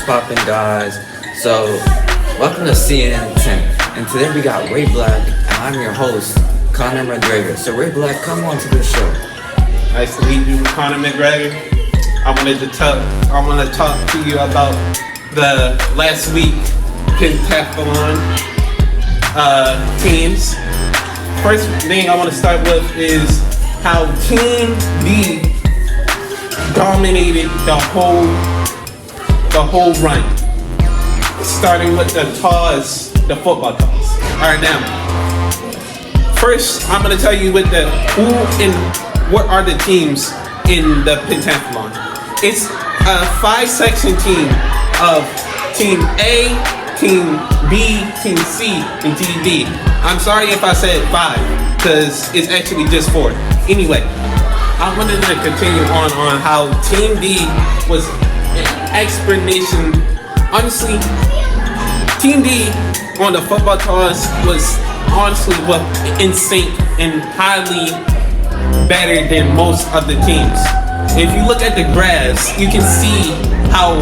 What's poppin', guys? So, welcome to CNN 10. And today we got Ray Black, and I'm your host, Conor McGregor. So, Ray Black, come on to the show. Nice to meet you, Conor McGregor. I want to talk to you about the last week pentathlon teams. First thing I want to start with is how Team B dominated the whole run, starting with the football toss. All right, now, first I'm gonna tell you what are the teams in the pentathlon. It's a 5-section team of Team A, Team B, Team C, and Team D. I'm sorry if I said 5, because it's actually just 4. Anyway, I wanted to continue on how Team D was an explanation. Honestly, Team D on the football toss was honestly in sync and highly better than most of the teams. If you look at the graphs, you can see how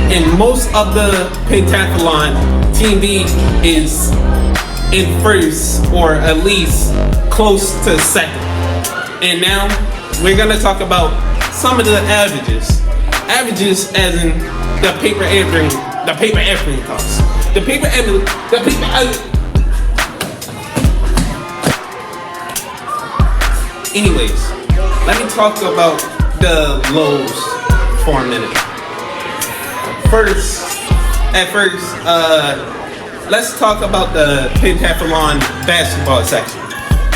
in most of the pentathlon, Team D is in first or at least close to second. And now we're gonna talk about some of the averages. Averages as in the paper airplane toss. Anyways, let me talk about the lows for a minute. First, let's talk about the pentathlon basketball section,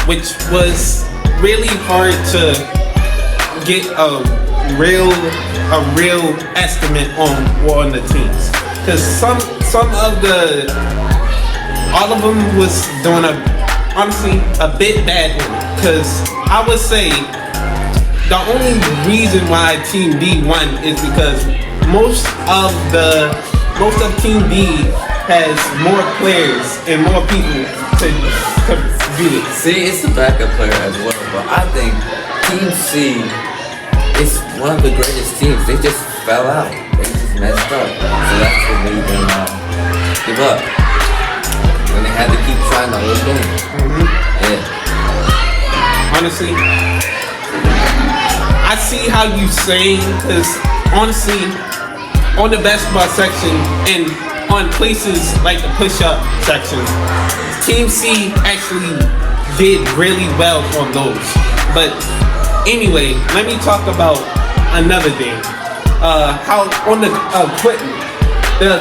which was really hard to get a real estimate on the teams, because all of them was doing honestly a bit bad one. Because I would say the only reason why Team D won is because most of Team D has more players and more people to do it. See, it's the backup player as well, but I think Team C is one of the greatest teams. They just fell out. They just messed up. So that's what made them give up. When they had to keep trying the whole game. Yeah. Honestly, I see how you saying, because honestly, on the basketball section and on places like the push-up section, Team C actually did really well on those. But anyway, let me talk about another thing. How on the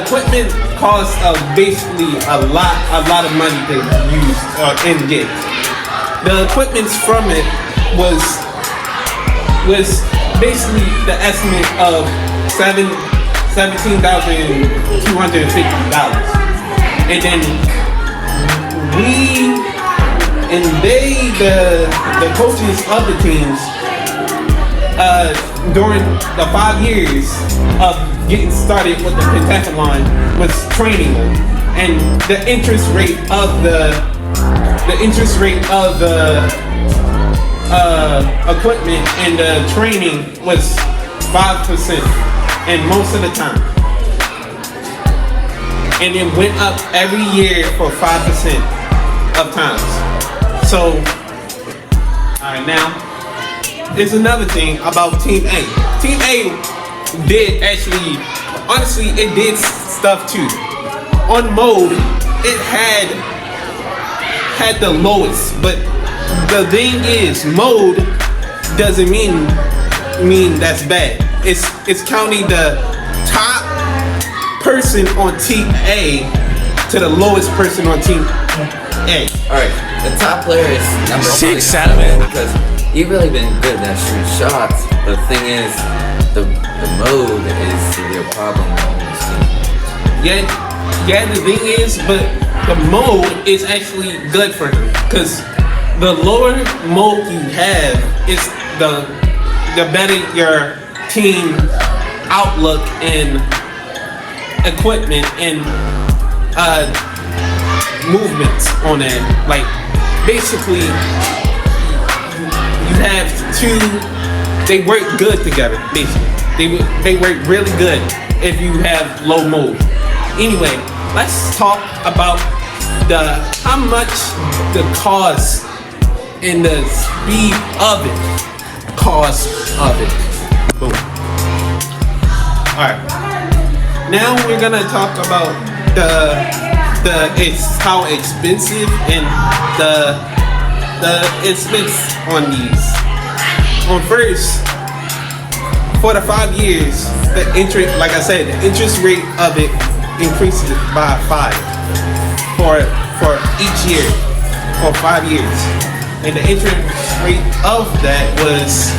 equipment costs basically a lot of money to use and get. The equipment from it was basically the estimate of $17,250, and then the coaches of the teams during the 5 years of getting started with the pentathlon was training them, and the interest rate of the equipment and the training was 5%, and most of the time, and it went up every year for 5% of times. So, alright, now there's another thing about Team A. Team A did actually, honestly, it did stuff too. On mode, it had the lowest, but the thing is, mode doesn't mean that's bad. It's counting the top person on Team A to the lowest person on Team A. Alright, the top player is number 6 because he really been good at shooting shots. But the thing is, the mode is the real problem on this team. Yeah, the thing is, but the mode is actually good for him, because the lower mode you have is the better your team outlook and equipment and movements on it. Like, basically, you have two, they work good together, basically. They work really good. if you have low mold. Anyway, let's talk about how much the cost and the speed of it. Cost of it. Boom. Alright. Now we're gonna talk about how expensive and the expense on these. On first, for the 5 years, the interest, like I said, the interest rate of it increases by 5 for each year for 5 years, and the interest rate of that was,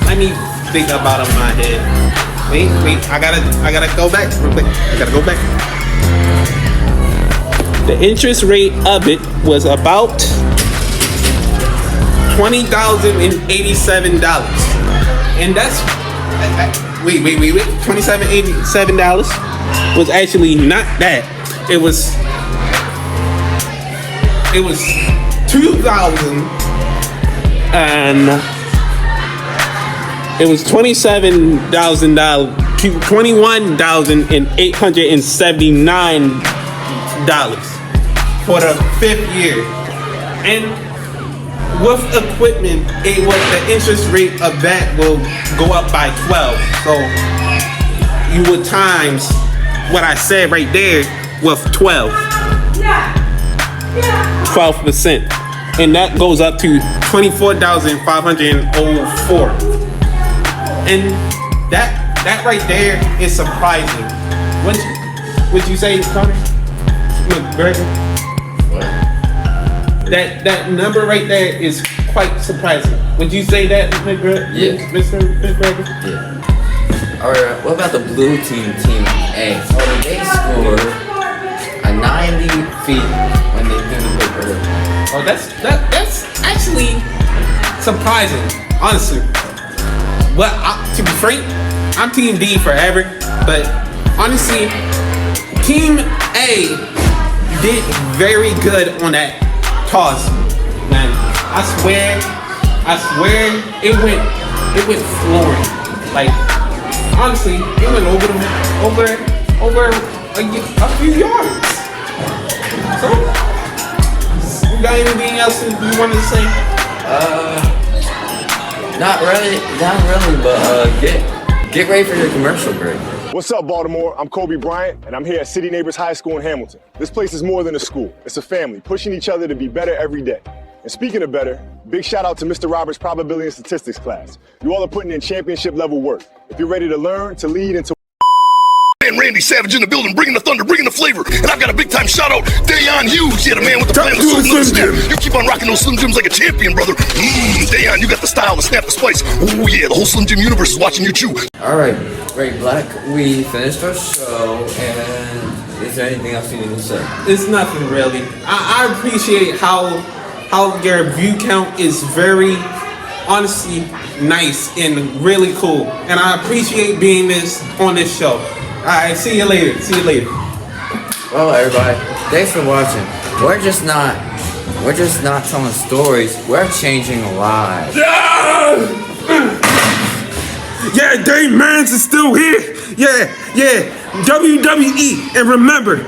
let me think about it in my head. Wait, I gotta go back real quick. I gotta go back. The interest rate of it was about $20,087, and that's wait. $27.87 was actually not that. It was 2,000 and it was $27,879 for the 5th year, and with equipment, the interest rate of that will go up by 12. So you would times what I said right there with 12%, and that goes up to $24,504. And that right there is surprising. Would you say, Connor? McGregor? What? That number right there is quite surprising. Would you say that, McGregor? Yeah. Mr. McGregor? Yeah. Alright, what about the blue team, Team A? So they scored a 90 feet when they threw the paper. Oh, that's actually surprising, honestly. Well, to be frank, I'm Team D forever, but honestly, Team A did very good on that toss, man. I swear, it went flooring. Like, honestly, it went over a few yards. So, you got anything else you want to say? Not really, but get ready for your commercial break. What's up, Baltimore? I'm Kobe Bryant, and I'm here at City Neighbors High School in Hamilton. This place is more than a school. It's a family, pushing each other to be better every day. And speaking of better, big shout out to Mr. Roberts' probability and statistics class. You all are putting in championship level work. If you're ready to learn, to lead, and to And Randy Savage in the building, bringing the thunder, bringing the flavor. And I've got a big time shout out, Dayon Hughes. Yeah, the man with the plan, the Slim Jim. You keep on rocking those Slim Jims like a champion, brother. Dayon, you got the style to snap the spice. Oh yeah, the whole Slim Jim universe is watching you chew. Alright, Ray Black, we finished our show, and is there anything else you need to say? It's nothing really. I appreciate how your view count is very, honestly, nice and really cool. And I appreciate being on this show. Alright, see you later. Well, everybody, thanks for watching. We're just not telling stories. We're changing lives. Yeah, Dave Mans is still here. Yeah, WWE. And remember,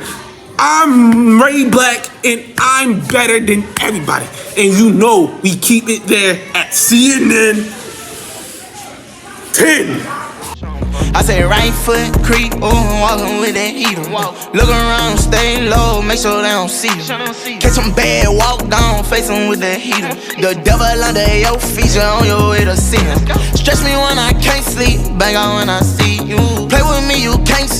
I'm Ray Black, and I'm better than everybody. And you know we keep it there at CNN 10. I say right foot creep, walking with that heater. Look around, stay low, make sure they don't see you. Catch some bad, walk down, face them with that heater. The devil under your feet, you on your way to see him. Stretch me when I can't sleep, bang on when I see you. Play with me, you can't sleep.